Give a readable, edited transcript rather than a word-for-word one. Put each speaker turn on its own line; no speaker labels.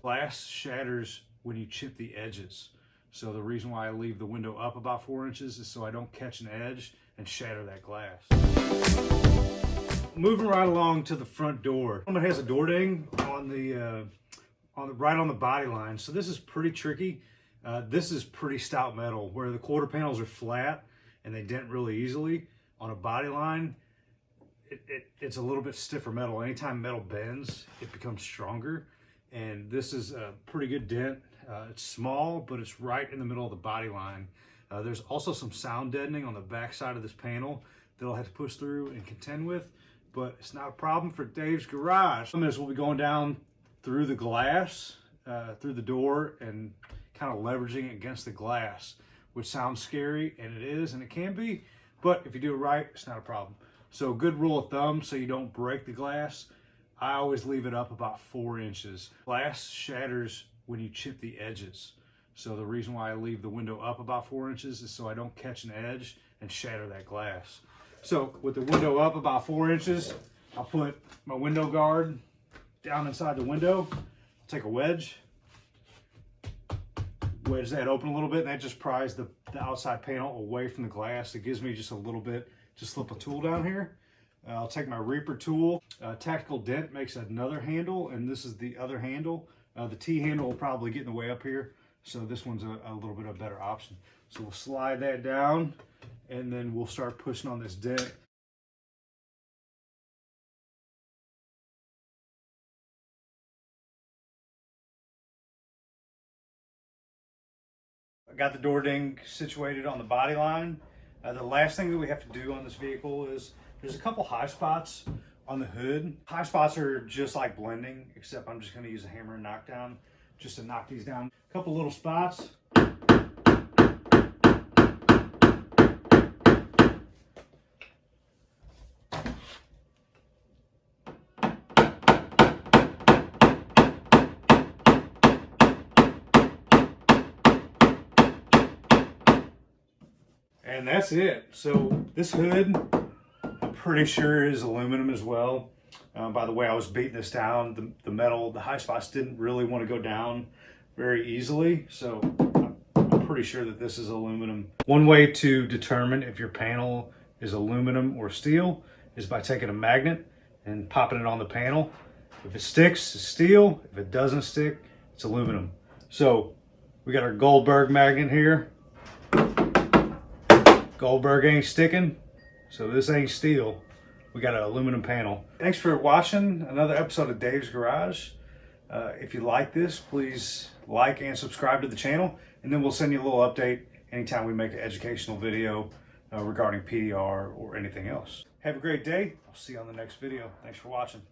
Glass shatters when you chip the edges. So the reason why I leave the window up about 4 inches is so I don't catch an edge and shatter that glass. Moving right along to the front door. It has a door ding on the right on the body line. So this is pretty tricky. This is pretty stout metal where the quarter panels are flat and they dent really easily. On a body line, it's a little bit stiffer metal. Anytime metal bends, it becomes stronger. And this is a pretty good dent. It's small, but it's right in the middle of the body line. There's also some sound deadening on the back side of this panel that I'll have to push through and contend with, but it's not a problem for Dave's Garage. We'll be going down through the glass, through the door, and kind of leveraging it against the glass, which sounds scary, and it is, and it can be, but if you do it right, it's not a problem. So good rule of thumb, so you don't break the glass, I always leave it up about 4 inches. Glass shatters when you chip the edges. So the reason why I leave the window up about 4 inches is so I don't catch an edge and shatter that glass. So with the window up about 4 inches, I'll put my window guard down inside the window, take a wedge that open a little bit, and that just pries the outside panel away from the glass. It gives me just a little bit to slip a tool down here. I'll take my Reaper tool. Tactical Dent makes another handle, and this is the other handle. The T handle will probably get in the way up here, so this one's a little bit of a better option. So we'll slide that down, and then we'll start pushing on this dent. I got the door ding situated on the body line. The last thing that we have to do on this vehicle is there's a couple high spots on the hood. High spots are just like blending, except I'm just going to use a hammer and knockdown just to knock these down. A couple little spots. And that's it. So this hood, I'm pretty sure is aluminum as well. By the way, I was beating this down. The metal, the high spots didn't really want to go down very easily. So I'm pretty sure that this is aluminum. One way to determine if your panel is aluminum or steel is by taking a magnet and popping it on the panel. If it sticks, it's steel. If it doesn't stick, it's aluminum. So we got our Goldberg magnet here. Goldberg ain't sticking, so this ain't steel. We got an aluminum panel. Thanks for watching another episode of Dave's Garage. If you like this, please like and subscribe to the channel, and then we'll send you a little update anytime we make an educational video regarding PDR or anything else. Have a great day. I'll see you on the next video. Thanks for watching.